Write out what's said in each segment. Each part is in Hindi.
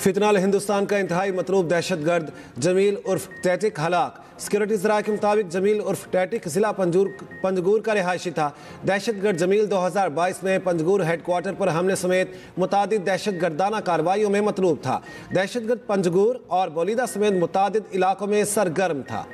फितनाल हिंदुस्तान का इंतहाई मतलूब दहशतगर्द जमील उर्फ टैटिक हलाक। सिक्योरिटी ज़राए के मुताबिक जमील उर्फ टैटिक जिला पंजगूर का रिहायशी था। दहशतगर्द जमील 2022 में पंजगूर हेडक्वार्टर पर हमले समेत मुतादिद दहशतगर्दाना कार्रवाइयों में मतलूब था। दहशतगर्द पंजगूर और बोलीदा समेत मुतादिद इलाकों में सरगर्म था।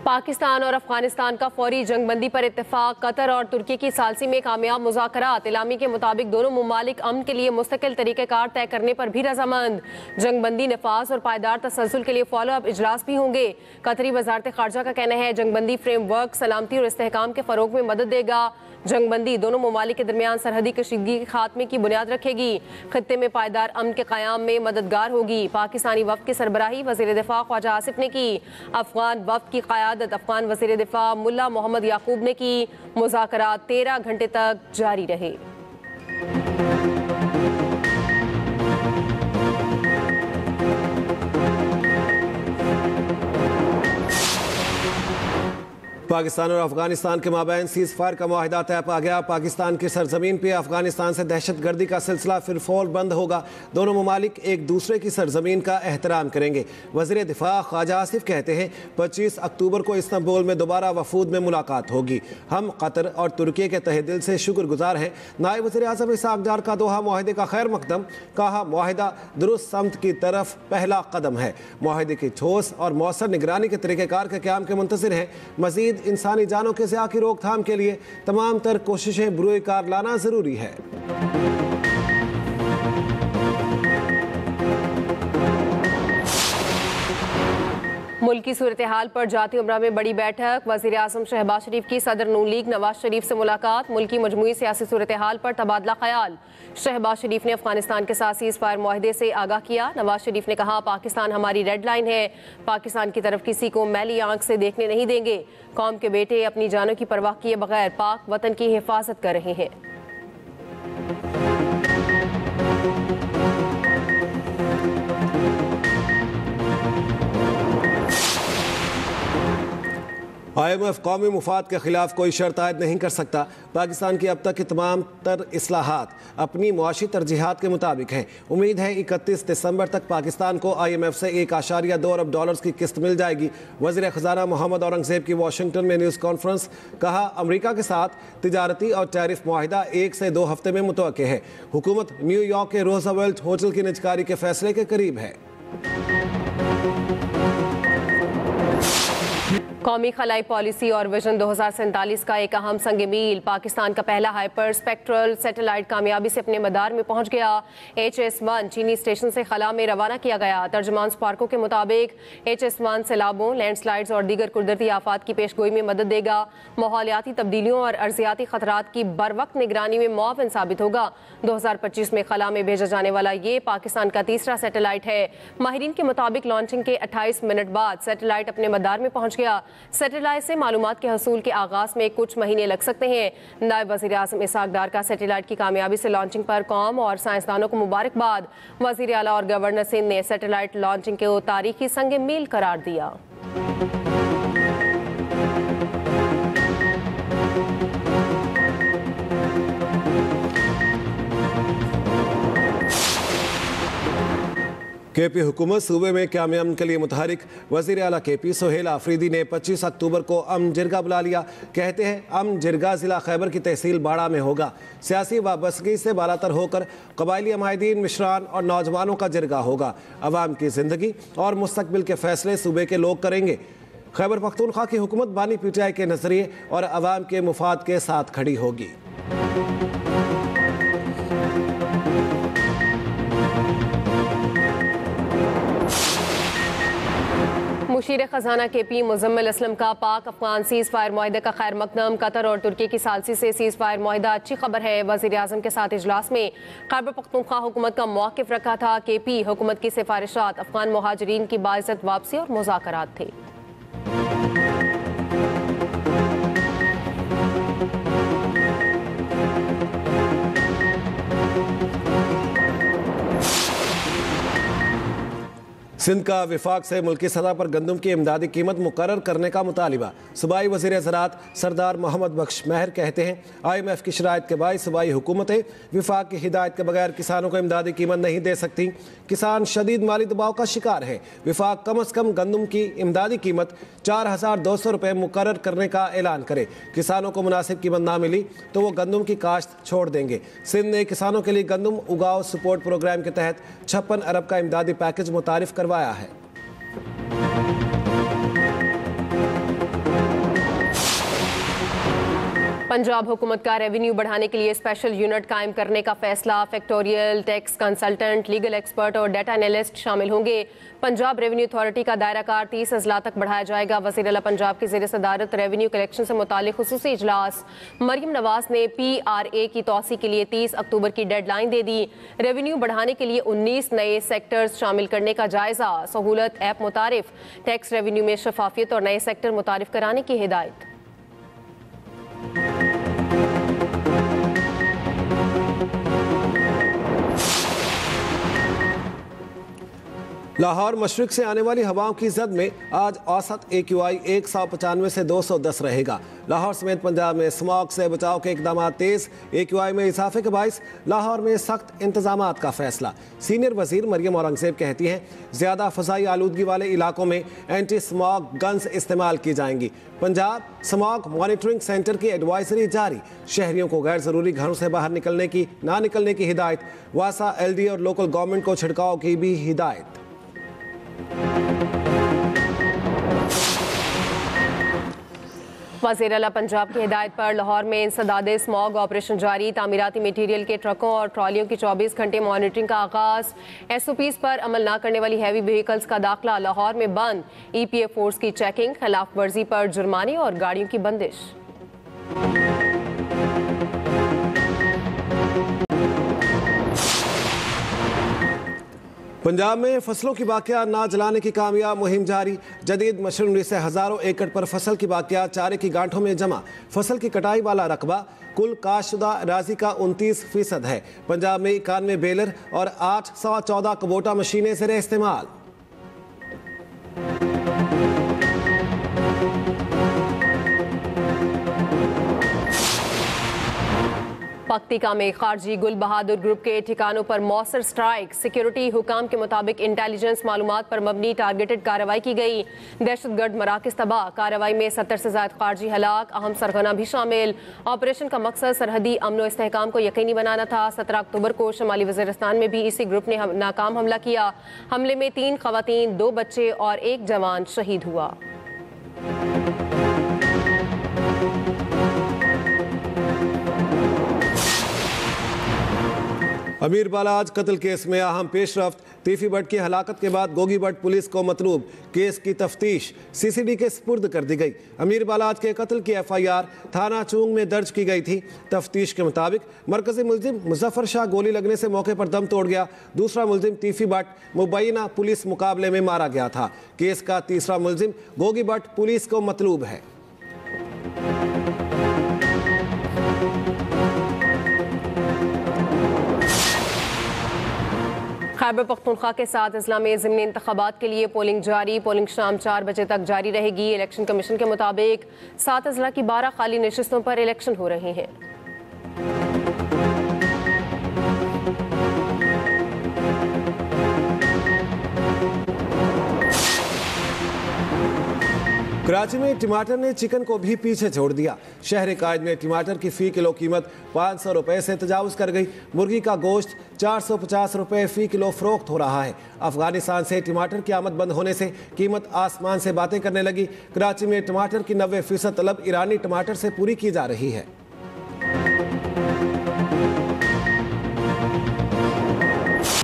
पाकिस्तान और अफगानिस्तान का फौरी जंगबंदी पर इत्तेफाक। कतर और तुर्की की सालसी में कामयाब मुज़ाकरात। इलामी के मुताबिक दोनों मुमालिक अमन के लिए मुस्तकिल तरीक़ेकार तय करने पर भी रजामंद। जंगबंदी नफाज और पायदार तसलसल के लिए फॉलो अप इजलास भी होंगे। कतरी वजारत खारजा का कहना है जंगबंदी फ्रेमवर्क सलामती और इस्तेहकाम के फ़रोग में मदद देगा। जंगबंदी दोनों मुमालिक के दरमियान सरहदी कशीदगी के खात्मे की बुनियाद रखेगी। खित्ते में पायदार अमन के क़याम में मददगार होगी। पाकिस्तानी वफ़द की सरबराही वज़ीर दिफ़ा ख्वाजा आसिफ ने की। अफगान वफ़द की क़यादत अफगान वज़ीर दिफ़ा मुल्ला मोहम्मद याकूब ने की। मुज़ाकरात 13 घंटे तक जारी रहे। पाकिस्तान और अफगानिस्तान के माबैन सीज़ फायर का मुआहिदा तय पा गया। पाकिस्तान की सरजमीन पर अफगानिस्तान से दहशतगर्दी का सिलसिला फिर फौर बंद होगा। दोनों ममालिक एक दूसरे की सरजमीन का एहतराम करेंगे। वज़ीर दिफ़ा ख्वाजा आसिफ कहते हैं 25 अक्टूबर को इस्तांबुल में दोबारा वफूद में मुलाकात होगी। हम कतर और तुर्की के तहे दिल से शुक्रगुजार हैं। नायब वज़ीर आज़म इसहाक़ डार का दोहा मुआहिदे का खैर मकदम। कहा मुआहिदा दुरुस्त समत की तरफ पहला कदम है। मुआहिदे की ठोस और मौसर निगरानी के तरीक़ेकार के क़याम के मुंतज़िर हैं। मज़ीद इंसानी जानों के ज़िया की रोकथाम के लिए तमाम तर कोशिशें बुरुए कार लाना ज़रूरी है। मुल्की सूरत हाल पर जाती उमरा में बड़ी बैठक। वज़ीर आज़म शहबाज शरीफ की सदर नून लीग नवाज शरीफ से मुलाकात। मुल्की मजमूई सियासी सूरत हाल पर तबादला ख्याल। शहबाज शरीफ ने अफगानिस्तान के साथ सीज़ फायर मुआहिदे से आगाह किया। नवाज शरीफ ने कहा पाकिस्तान हमारी रेड लाइन है। पाकिस्तान की तरफ किसी को मैली आंख से देखने नहीं देंगे। कौम के बेटे अपनी जानों की परवाह किए बगैर पाक वतन की हिफाजत कर रहे हैं। IMF कौमी मुफाद के खिलाफ कोई शर्त आयद नहीं कर सकता। पाकिस्तान की अब तक की तमाम तर इस्लाहात अपनी मुआशी तरजीहात के मुताबिक हैं। उम्मीद है 31 दिसंबर तक पाकिस्तान को IMF से $1.2 अरब की किस्त मिल जाएगी। वज़ीर ख़जाना मोहम्मद औरंगज़ेब की वाशिंगटन में न्यूज़ कॉन्फ्रेंस। कहा अमरीका के साथ तिजारती और टैरिफ मुआहिदा 1 से 2 हफ्ते में मुतवक्के है। हुकूमत न्यूयॉर्क के रोज़वेल्ट होटल की निजकारी के फैसले के करीब है। कौमी खलाई पॉलिसी और विजन 2047 का एक अहम संग मील। पाकिस्तान का पहला हाइपर स्पेक्ट्रल सैटेलाइट कामयाबी से अपने मदार में पहुंच गया। HS-1 चीनी स्टेशन से खला में रवाना किया गया। तर्जुमान स्पार्को के मुताबिक HS-1 सैलाबों, लैंडस्लाइड्स और दीगर कुदरती आफात की पेशगोई में मदद देगा। माहौलियाती तब्दीलियों और अर्जियाती खतरात की बर वक्त निगरानी में मुआविन साबित होगा। 2025 में खला में भेजा जाने वाला ये पाकिस्तान का तीसरा सैटेलाइट है। माहिरीन के मुताबिक लॉन्चिंग के 28 मिनट बाद सैटेलाइट अपने मदार में पहुंच गया। सैटेलाइट से मालूमात के हसूल के आगाज में कुछ महीने लग सकते हैं। नायब वज़ीर आज़म इसहाक़ डार का सैटेलाइट की कामयाबी से लॉन्चिंग पर कौम और साइंसदानों को मुबारकबाद। वज़ीर आला और गवर्नर सिंध ने सैटेलाइट लॉन्चिंग को तारीखी संग मील करार दिया। KP हुकूमत सूबे में क़याम अमन के लिए मुतहरिक। वज़ीर आला KP सोहेल आफरीदी ने 25 अक्टूबर को अमन जिरगा बुला लिया। कहते हैं अमन जिरगा ज़िला खैबर की तहसील बाड़ा में होगा। सियासी वाबस्तगी से बालातर होकर कबायली अमायदीन, मिशरान और नौजवानों का जिरगा होगा। अवाम की ज़िंदगी और मुस्तकबिल के फ़ैसले सूबे के लोग करेंगे। खैबर पख्तूनख्वा की हुकूमत बानी PTI के नज़रिए और अवाम के मुफाद के साथ खड़ी होगी। मुशीर खजाना KP मुजम्मिल असलम का पाक अफगान सीज़ फायर मुआहिदे का खैर मकदम। कतर और तुर्की की सालसी से सीज़ फायर मुआहिदा अच्छी खबर है। वज़ीर आज़म के साथ इजलास में खैबर पख्तूनख्वा हुकूमत का मौक़िफ़ रखा था। KP हुकूमत की सिफारिशात अफगान मुहाजिरीन की बाइज़्ज़त वापसी और मुज़ाकरात थे। सिंध का विफाक से मुल्की सतह पर गंदम की इमदादी कीमत मुकर्रर करने का मुतालिबा। सूबाई वज़ीर ज़राअत सरदार मोहम्मद बख्श महर कहते हैं, IMF की शराइत के बायस सूबाई हुकूमतें विफाक की हिदायत के बगैर किसानों को इमदादी कीमत नहीं दे सकती। किसान शदीद माली दबाव का शिकार है। विफाक कम अज़ कम गंदम की इमदादी कीमत 4200 रुपये मुकर्रर करने का ऐलान करे। किसानों को मुनासिब कीमत ना मिली तो वो गंदम की काश्त छोड़ देंगे। सिंध ने किसानों के लिए गंदम उगाओ सपोर्ट प्रोग्राम के तहत 56 अरब का इमदादी पैकेज मुतारिफ करवाया है। पंजाब हुकूमत का रेवेन्यू बढ़ाने के लिए स्पेशल यूनिट कायम करने का फैसला। Factorial, tax consultant, legal expert और डाटा एनालिस्ट शामिल होंगे। पंजाब रेवेन्यू अथॉरिटी का दायरा कार 30 अजला तक बढ़ाया जाएगा। वज़ीर आला पंजाब की ज़ेर सदारत रेवेन्यू कलेक्शन से मुतालिक खुसूसी इजलास। मरियम नवाज ने PRA की तौसी के लिए 30 अक्टूबर की डेडलाइन दे दी। रेवेन्यू बढ़ाने के लिए 19 नए सेक्टर्स शामिल करने का जायजा। सहूलत ऐप मुतारिफ, टैक्स रेवेन्यू में शफाफियत और नए सेक्टर मुतारिफ कराने की हिदायत। लाहौर मशरिक से आने वाली हवाओं की जद में आज औसत AQI 195 से 210 रहेगा। लाहौर समेत पंजाब में स्मॉग से बचाव के इकदाम तेज। AQI में इजाफे के बायस लाहौर में सख्त इंतजामात का फैसला। सीनियर वजीर मरियम औरंगजेब कहती हैं, ज़्यादा फ़ज़ाई आलूदगी वाले इलाकों में एंटी स्मॉग गन्स इस्तेमाल की जाएंगी। पंजाब स्मॉग मॉनिटरिंग सेंटर की एडवाइजरी जारी। शहरियों को गैर ज़रूरी घरों से बाहर ना निकलने की हिदायत। वासा LD और लोकल गवर्नमेंट को छिड़काव की भी हिदायत। वज़ीर आला पंजाब की हिदायत पर लाहौर में इंसदादे स्मॉग ऑपरेशन जारी। तामीराती मटीरियल के ट्रकों और ट्रॉलियों की 24 घंटे मॉनिटरिंग का आगाज। SOPs पर अमल न करने वाली हैवी व्हीकल्स का दाखिला लाहौर में बंद। EPA फोर्स की चेकिंग, खिलाफ वर्जी पर जुर्माने और गाड़ियों की बंदिश। पंजाब में फसलों की बाकियात ना जलाने की कामयाब मुहिम जारी। जदीद मशीनरी से हज़ारों एकड़ पर फसल की बाकियात चारे की गांठों में जमा। फसल की कटाई वाला रकबा कुल काशुदा राजी का 29% है। पंजाब में 91 बेलर और 814 कबोटा मशीनें ज़ेरे इस्तेमाल। पक्तिका में खारजी गुल बहादुर ग्रुप के ठिकानों पर मौसर स्ट्राइक। सिक्योरिटी हुकाम के मुताबिक इंटेलिजेंस मालूमात पर मबनी टारगेटेड कार्रवाई की गई। दहशतगर्द मराकज़ तबाह। कार्रवाई में 70 से ज़ायद खारजी हलाक, अहम सरगना भी शामिल। ऑपरेशन का मकसद सरहदी अमन व इस्तेहकाम को यकीनी बनाना था। 17 अक्टूबर को शुमाली वज़ीरिस्तान में भी इसी ग्रुप ने नाकाम हमला किया। हमले में 3 ख़वातीन, 2 बच्चे और 1 जवान शहीद हुआ। अमीर बालाज कत्ल केस में अहम पेशरफ्त। तीफी भट्ट की हलाकत के बाद गोगी भट्ट पुलिस को मतलूब। केस की तफ्तीश CCD के स्पुर्द कर दी गई। अमीर बालाज के कत्ल की FIR थाना चूंग में दर्ज की गई थी। तफ्तीश के मुताबिक मरकजी मुलजिम मुजफ्फर शाह गोली लगने से मौके पर दम तोड़ गया। दूसरा मुलजिम तीफी भट्ट मुबैना पुलिस मुकाबले में मारा गया था। केस का तीसरा मुलजिम गोगी भट्ट पुलिस को मतलूब है। खैबर पख्तूनख्वा के 7 अजला में ज़िमनी इंतखाबात के लिए पोलिंग जारी। पोलिंग शाम 4 बजे तक जारी रहेगी। इलेक्शन कमीशन के मुताबिक 7 अजला की 12 खाली नशिस्तों पर इलेक्शन हो रहे हैं। कराची में टमाटर ने चिकन को भी पीछे छोड़ दिया। शहर कायद में टमाटर की फ़ी किलो कीमत 500 रुपये से तजावुज़ कर गई। मुर्गी का गोश्त 450 रुपये फ़ी किलो फ़रोख्त हो रहा है। अफगानिस्तान से टमाटर की आमद बंद होने से कीमत आसमान से बातें करने लगी। कराची में टमाटर की 90% तलब ईरानी टमाटर से पूरी की जा रही है।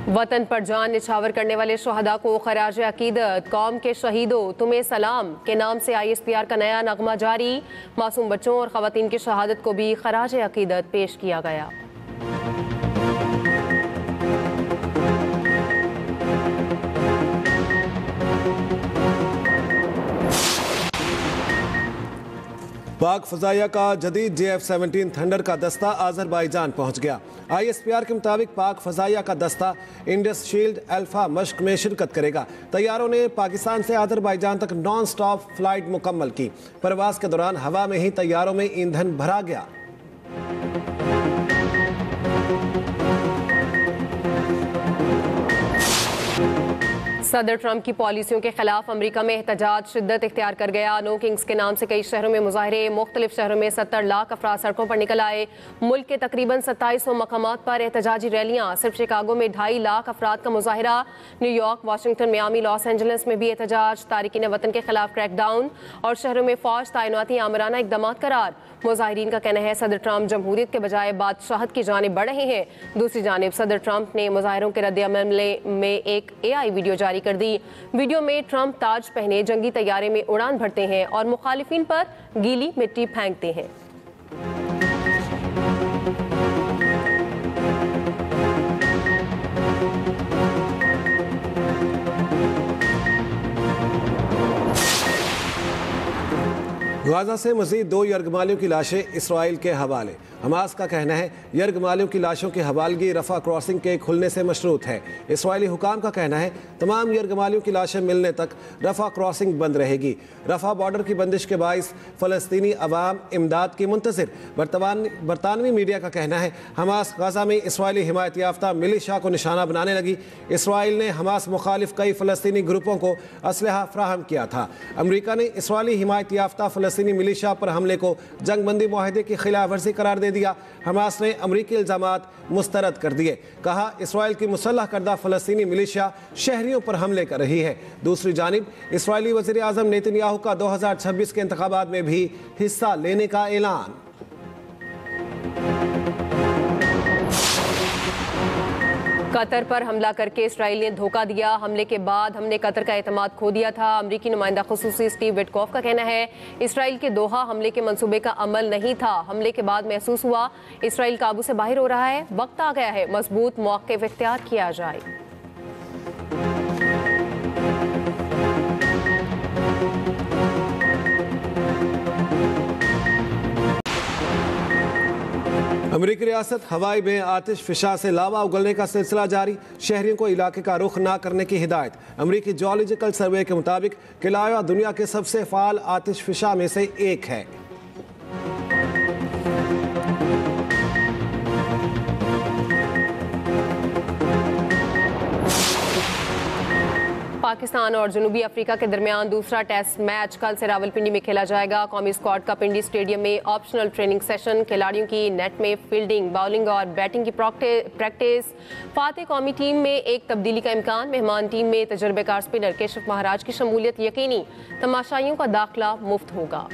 वतन पर जान निछावर करने वाले शहदा को खराज अकीदत। कौम के शहीदों तुम्हें सलाम के नाम से ISPR का नया नगमा जारी। मासूम बच्चों और ख़वातीन की शहादत को भी खराज अकीदत पेश किया गया। पाक फजाइया का जदीद JF-17 थंडर का दस्ता अजरबैजान पहुंच गया। ISPR के मुताबिक पाक फजाइया का दस्ता इंडस शील्ड अल्फा मश्क में शिरकत करेगा। तैयारों ने पाकिस्तान से अजरबैजान तक नॉन स्टॉप फ्लाइट मुकम्मल की। परवाज के दौरान हवा में ही तैयारों में ईंधन भरा गया। सदर ट्रंप की पॉलिसियों के खिलाफ अमेरिका में एहतजाज शिद्दत इख्तियार कर गया। नो किंग्स के नाम से कई शहरों में मुजाहरे, मुख्तलिफ शहरों में 70 लाख अफराद सड़कों पर निकल आए। मुल्क के तकरीबन 2700 मकामात पर एहतजाजी रैलियां। सिर्फ शिकागो में 2.5 लाख अफराद का मुजाहरा। New York, Washington, Miami, Los Angeles में भी एहतजाज। तारिकीन वतन के खिलाफ क्रैकडाउन और शहरों में फौज तैनाती आमराना इकदाम करार। मुजाहिरीन का कहना है सदर ट्रंप जमहूरियत के बजाय बादशाहत की जानिब बढ़ रहे हैं। दूसरी जानिब सदर ट्रंप ने मुजाहिरों के रद्द-ए-अमल में एक AI वीडियो जारी कर दी। वीडियो में ट्रंप ताज पहने जंगी तैयारे में उड़ान भरते हैं और मुखालिफिन पर गीली मिट्टी फेंकते हैं। गाजा से मजीद 2 यरगमालियों की लाशें इसराइल के हवाले। हमास का कहना है यरगमालियों की लाशों की हवालगी रफा क्रॉसिंग के खुलने से मशरूत है। इसराइली हुकाम का कहना है तमाम यरगमालियों की लाशें मिलने तक रफा क्रॉसिंग बंद रहेगी। रफा बॉर्डर की बंदिश के बाइस फ़लस्तीनी अवाम इमदाद की मुंतज़िर। बरतानवी मीडिया का कहना है हमास गाजा में इसराइली हिमायत याफ्ता मिलिशिया को निशाना बनाने लगी। इसराइल ने हमास मुखालिफ कई फ़लस्तीनी ग्रुपों को असलहा फ्राहम किया था। अमरीका ने इसराइली हिमायत याफ्ता फ़लस्तीनी मिलिशिया पर हमले को जंगबंदी मुआहदे की खिलाफ वर्जी करार दे दिया। हमास ने अमरीकी इल्जामात मुस्तरद कर दिए। कहा इसराइल की मुसल्लह करदा फ़लस्तीनी मिलिशिया शहरियों पर हमले कर रही है। दूसरी जानिब इसराइली वज़ीर आज़म नेतन्याहू का 2026 के इंतखाबात में भी हिस्सा लेने का ऐलान। कतर पर हमला करके इसराइल ने धोखा दिया। हमले के बाद हमने कतर का एतमाद खो दिया था। अमरीकी नुमाइंदा खुसूसी स्टीव विटकॉफ का कहना है इसराइल के दोहा हमले के मंसूबे का अमल नहीं था। हमले के बाद महसूस हुआ इसराइल काबू से बाहर हो रहा है। वक्त आ गया है मजबूत मौक़िफ़ इख्तियार किया जाए। अमरीकी रियासत हवाई में आतिश फिशा से लावा उगलने का सिलसिला जारी। शहरियों को इलाके का रुख ना करने की हिदायत। अमरीकी जियोलॉजिकल सर्वे के मुताबिक किलाया दुनिया के सबसे फाल आतिश फिशा में से एक है। पाकिस्तान और जनूबी अफ्रीका के दरमियान दूसरा टेस्ट मैच कल से रावलपिंडी में खेला जाएगा। कौमी स्क्वाड का पिंडी स्टेडियम में ऑप्शनल ट्रेनिंग सेशन, खिलाड़ियों की नेट में फील्डिंग, बॉलिंग और बैटिंग की प्रैक्टिस। फातेह कौमी टीम में एक तब्दीली का इम्कान। मेहमान टीम में तजर्बेकार स्पिनर केशव महाराज की शमूलियत यकीनी। तमाशाइयों का दाखिला मुफ्त होगा।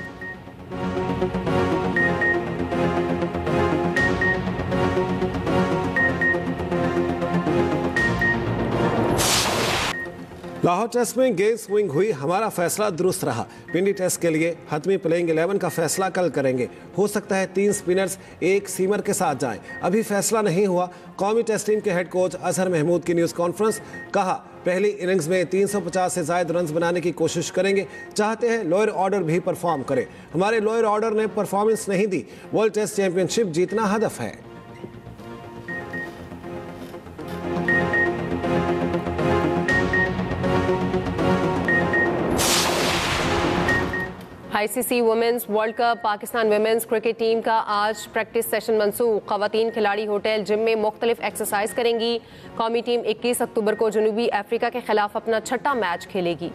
लाहौर टेस्ट में गेंद स्विंग हुई, हमारा फैसला दुरुस्त रहा। पिंडी टेस्ट के लिए हतमी प्लेइंग 11 का फैसला कल करेंगे। हो सकता है 3 स्पिनर्स 1 सीमर के साथ जाएं। अभी फैसला नहीं हुआ। कौमी टेस्ट टीम के हेड कोच अजहर महमूद की न्यूज़ कॉन्फ्रेंस। कहा पहली इनिंग्स में 350 से ज़ायद रन बनाने की कोशिश करेंगे। चाहते हैं लोअर ऑर्डर भी परफॉर्म करे। हमारे लोअर ऑर्डर ने परफॉर्मेंस नहीं दी। वर्ल्ड टेस्ट चैंपियनशिप जीतना हदफ है। ICC women's world cup Pakistan women's cricket team का आज प्रैक्टिस सेशन मनसूख। खवातीन खिलाड़ी होटल जिम में मुख्तलिफ एक्सरसाइज करेंगी। कौमी टीम 21 अक्टूबर को जनूबी अफ्रीका के खिलाफ अपना 6ठा मैच खेलेगी।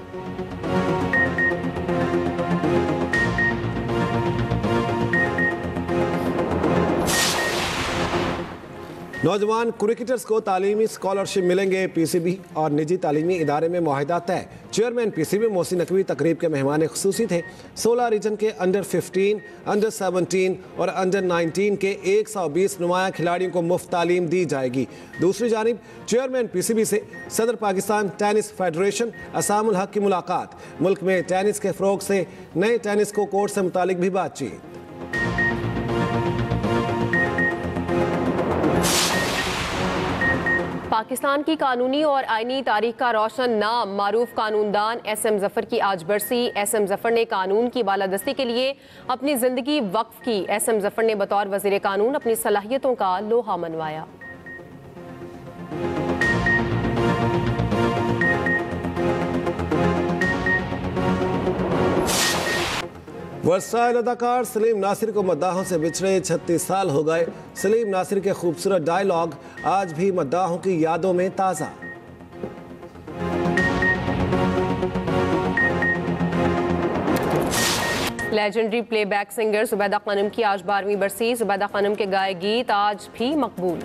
नौजवान क्रिकेटर्स को तालीमी स्कॉलरशिप मिलेंगे। PCB और निजी तालीमी इदारे में मुआहिदा तय। चेयरमैन PCB मोहसिन नकवी तकरीब के मेहमान खुसूसी थे। 16 रीजन के अंडर 15, अंडर 17 और अंडर 19 के 120 नुमाया खिलाड़ियों को मुफ्त तालीम दी जाएगी। दूसरी जानिब चेयरमैन PCB से सदर पाकिस्तान टेनिस फेडरेशन असामुल हक की मुलाकात। मुल्क में टेनिस के फ़रोग से नए टेनिस को कोर्ट से मुतालिक भी बातचीत। पाकिस्तान की कानूनी और आईनी तारीख का रोशन नाम मारूफ कानूनदान एसएम जफर की आज बरसी। एसएम जफर ने कानून की बालादस्ती के लिए अपनी जिंदगी वक्फ की। एसएम जफर ने बतौर वजीर कानून अपनी सलाहियतों का लोहा मनवाया। वर्साइल अदाकार सलीम नासिर को मद्दाहों से बिछड़े 36 साल हो गए। सलीम नासिर के खूबसूरत डायलॉग आज भी मद्दाहों की यादों में ताज़ा। Legendary playback singer Zubaida Khanum की आज 12वीं बरसी। जुबैदा खानम के गाए गीत आज भी मकबूल।